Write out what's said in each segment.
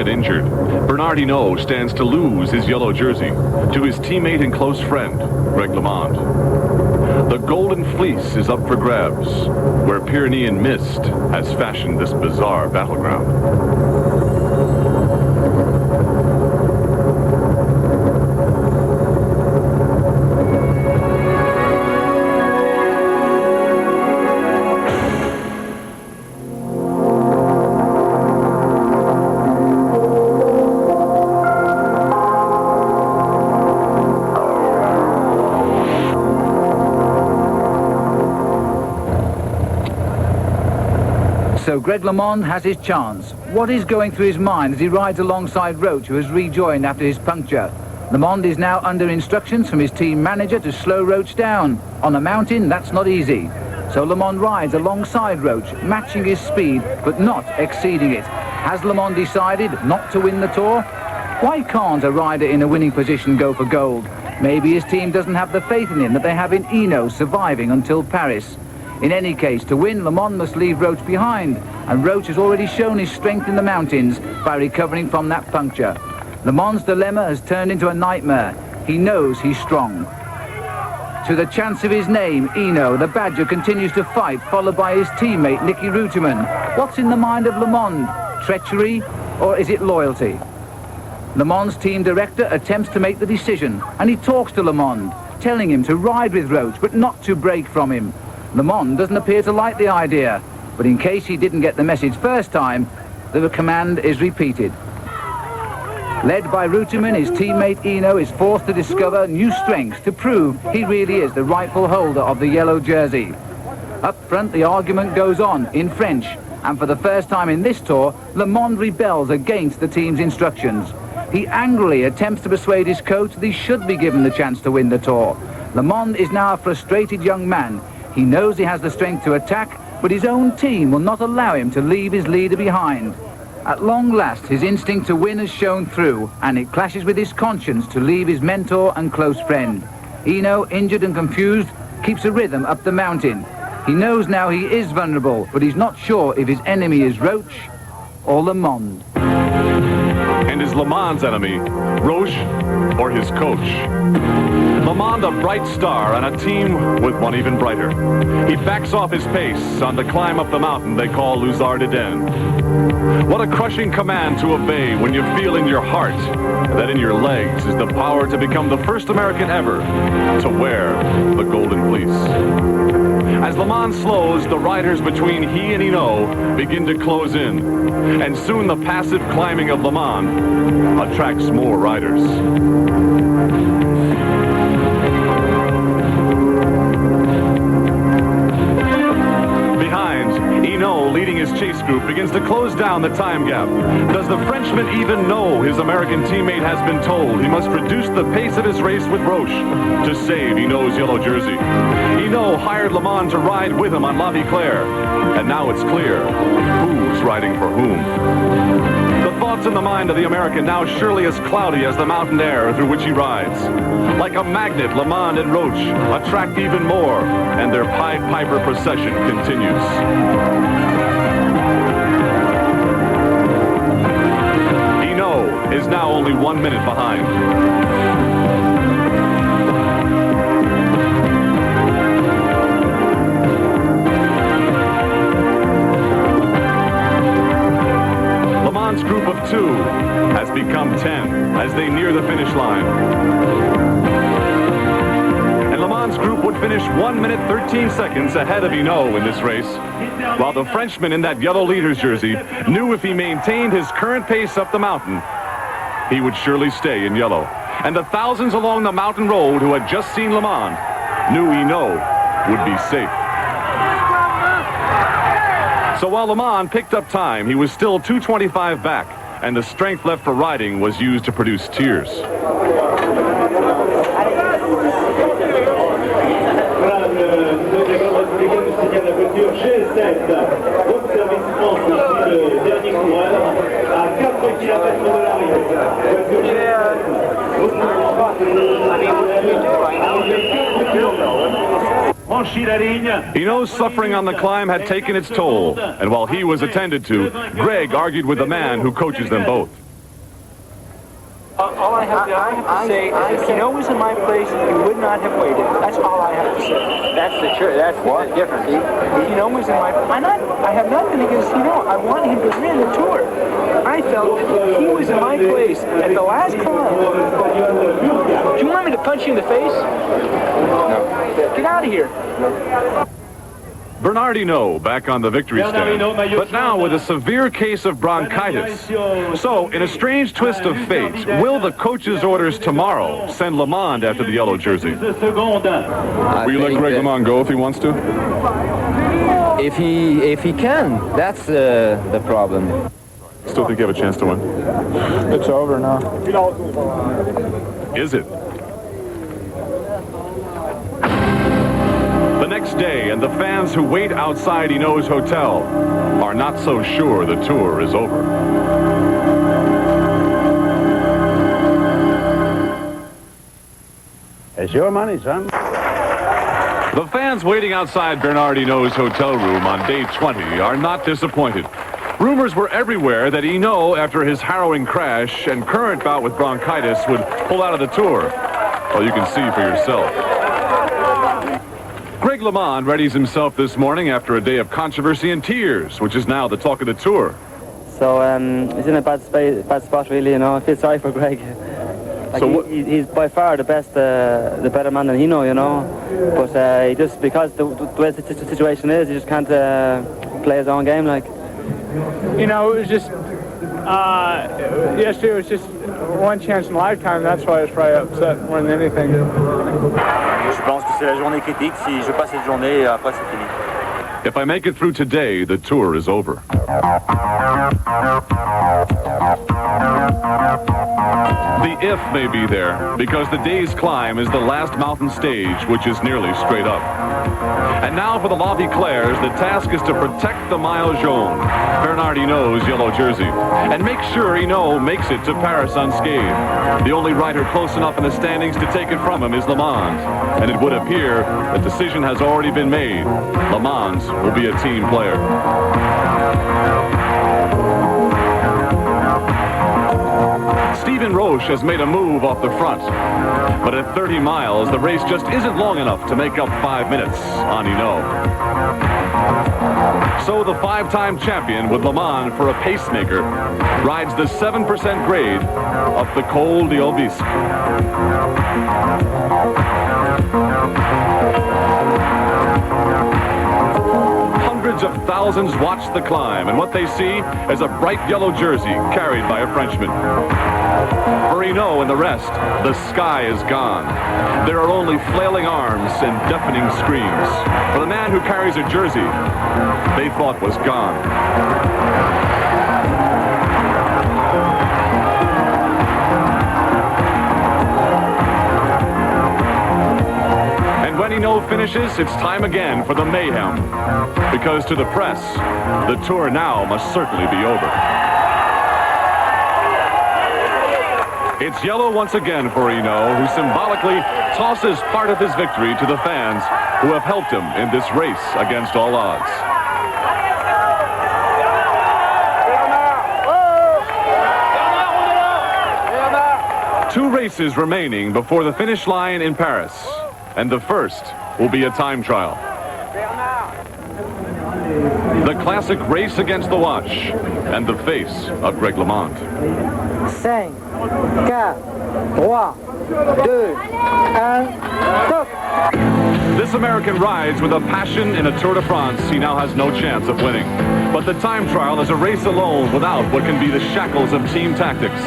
and injured. Bernard Hinault stands to lose his yellow jersey to his teammate and close friend, Greg LeMond. The Golden Fleece is up for grabs, where Pyrenean mist has fashioned this bizarre battleground. So Greg LeMond has his chance. What is going through his mind as he rides alongside Roach, who has rejoined after his puncture? LeMond is now under instructions from his team manager to slow Roach down. On a mountain, that's not easy. So LeMond rides alongside Roach, matching his speed, but not exceeding it. Has LeMond decided not to win the Tour? Why can't a rider in a winning position go for gold? Maybe his team doesn't have the faith in him that they have in Hinault surviving until Paris. In any case, to win, LeMond must leave Roach behind, and Roach has already shown his strength in the mountains by recovering from that puncture. LeMond's dilemma has turned into a nightmare. He knows he's strong. To the chance of his name, Hinault, the Badger, continues to fight, followed by his teammate, Nicky Reutemann. What's in the mind of LeMond? Treachery, or is it loyalty? LeMond's team director attempts to make the decision, and he talks to LeMond, telling him to ride with Roach, but not to break from him. LeMond doesn't appear to like the idea, but in case he didn't get the message first time, the command is repeated. Led by Reutemann, his teammate Hinault is forced to discover new strengths to prove he really is the rightful holder of the yellow jersey. Up front, the argument goes on in French, and for the first time in this Tour, LeMond rebels against the team's instructions. He angrily attempts to persuade his coach that he should be given the chance to win the Tour. LeMond is now a frustrated young man. He knows he has the strength to attack, but his own team will not allow him to leave his leader behind. At long last, his instinct to win has shown through, and it clashes with his conscience to leave his mentor and close friend. Hinault, injured and confused, keeps a rhythm up the mountain. He knows now he is vulnerable, but he's not sure if his enemy is Roach or LeMond. And is LeMond's enemy Roach or his coach? LeMond, a bright star on a team with one even brighter. He backs off his pace on the climb up the mountain they call Luzard de Den. What a crushing command to obey when you feel in your heart that in your legs is the power to become the first American ever to wear the Golden Fleece. As LeMond slows, the riders between he and Hinault begin to close in, and soon the passive climbing of LeMond attracts more riders. Hinault, leading his chase group, begins to close down the time gap. Does the Frenchman even know his American teammate has been told he must reduce the pace of his race with Roche to save Hinault's yellow jersey? Hinault hired LeMond to ride with him on La Viclaire, and now it's clear who's riding for whom. The thoughts in the mind of the American now surely as cloudy as the mountain air through which he rides. Like a magnet, LeMond and Roche attract even more, and their Pied Piper procession continues. Hinault is now only 1 minute behind. LeMond's group of 2 has become 10 as they near the finish line. And LeMond's group would finish 1 minute 13 seconds ahead of Hinault in this race, while the Frenchman in that yellow leader's jersey knew if he maintained his current pace up the mountain, he would surely stay in yellow. And the thousands along the mountain road who had just seen LeMond knew Hinault would be safe. So while LeMond picked up time, he was still 2:25 back, and the strength left for riding was used to produce tears. Hinault's suffering on the climb had taken its toll, and while he was attended to, Greg argued with the man who coaches them both. all I have to say is if Hino was in my place, he would not have waited. That's all I have to say. That's the truth. That's the difference. Hino was in my... I have nothing against Hino. I want him to win the Tour. I felt if he was in my place at the last climb. Do you want me to punch you in the face? No. Get out of here. Bernard Hinault back on the victory stand, but now with a severe case of bronchitis. So, in a strange twist of fate, will the coach's orders tomorrow send LeMond after the yellow jersey? Will you let Greg LeMond go if he wants to? If he can, that's the problem. Still think you have a chance to win? It's over now. Is it? The next day, and the fans who wait outside Hinault's hotel are not so sure the tour is over. It's your money, son. The fans waiting outside Bernard Hinault's hotel room on day 20 are not disappointed. Rumors were everywhere that Hinault, after his harrowing crash and current bout with bronchitis, would pull out of the tour. Well, you can see for yourself. Greg LeMond readies himself this morning after a day of controversy and tears, which is now the talk of the tour. So he's in a bad spot, really. You know, I feel sorry for Greg. Like So he's by far the better man than Hino, you know. But he just, because the way the situation is, he just can't play his own game, like. You know, it was just, yesterday was just one chance in a lifetime. That's why I was probably upset more than anything. Je pense que c'est la journée critique. Si je passe cette journée, après c'est fini. If I make it through today, the tour is over. The if may be there, because the day's climb is the last mountain stage, which is nearly straight up. And now for the La Viclaires, the task is to protect the Maillot Jaune, Bernard Hinault's yellow jersey, and make sure Hinault makes it to Paris unscathed. The only rider close enough in the standings to take it from him is LeMond, and it would appear the decision has already been made. LeMond will be a team player. Stephen Roche has made a move off the front, but at 30 miles, the race just isn't long enough to make up 5 minutes on Hinault. So the five-time champion with LeMond for a pacemaker rides the 7% grade up the Col d'Olbisque. Hundreds of thousands watch the climb, and what they see is a bright yellow jersey carried by a Frenchman. For Hinault and the rest, the sky is gone. There are only flailing arms and deafening screams. For the man who carries a jersey they thought was gone. And when Hinault finishes, it's time again for the mayhem. Because to the press, the tour now must certainly be over. It's yellow once again for Hinault, who symbolically tosses part of his victory to the fans who have helped him in this race against all odds. Two races remaining before the finish line in Paris, and the first will be a time trial. The classic race against the watch and the face of Greg LeMond. 5, 4, 3, 2, 1, stop! This American rides with a passion in a Tour de France he now has no chance of winning. But the time trial is a race alone without what can be the shackles of team tactics.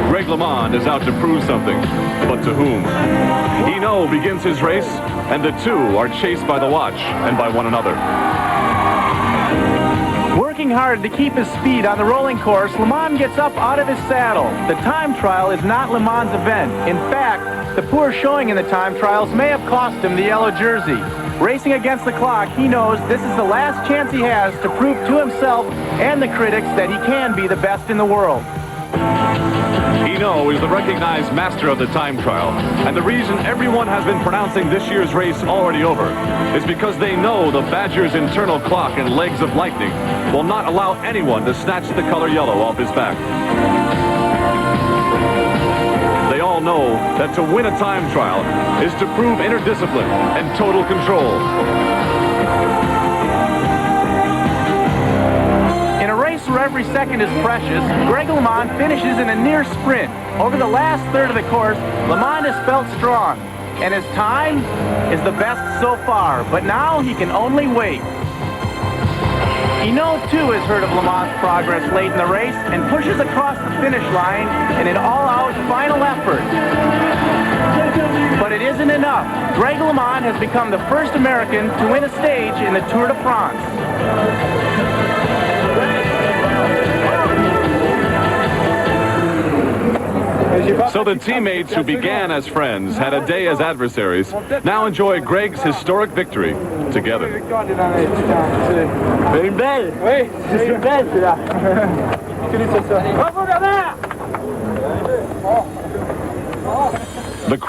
Greg LeMond is out to prove something, but to whom? Hinault begins his race, and the two are chased by the watch and by one another. Working hard to keep his speed on the rolling course, LeMond gets up out of his saddle. The time trial is not LeMond's event. In fact, the poor showing in the time trials may have cost him the yellow jersey. Racing against the clock, he knows this is the last chance he has to prove to himself and the critics that he can be the best in the world. Hinault is the recognized master of the time trial, and the reason everyone has been pronouncing this year's race already over is because they know the Badger's internal clock and legs of lightning will not allow anyone to snatch the color yellow off his back. all know that to win a time trial is to prove inner discipline and total control. In a race where every second is precious, Greg LeMond finishes in a near sprint. Over the last third of the course, LeMond has felt strong, and his time is the best so far, but now he can only wait. Hinault, too, has heard of LeMond's progress late in the race and pushes across the finish line in an all-out final effort. But it isn't enough. Greg LeMond has become the first American to win a stage in the Tour de France. So the teammates who began as friends, had a day as adversaries, now enjoy Greg's historic victory together. Une belle! Oui, c'est une belle, c'est là.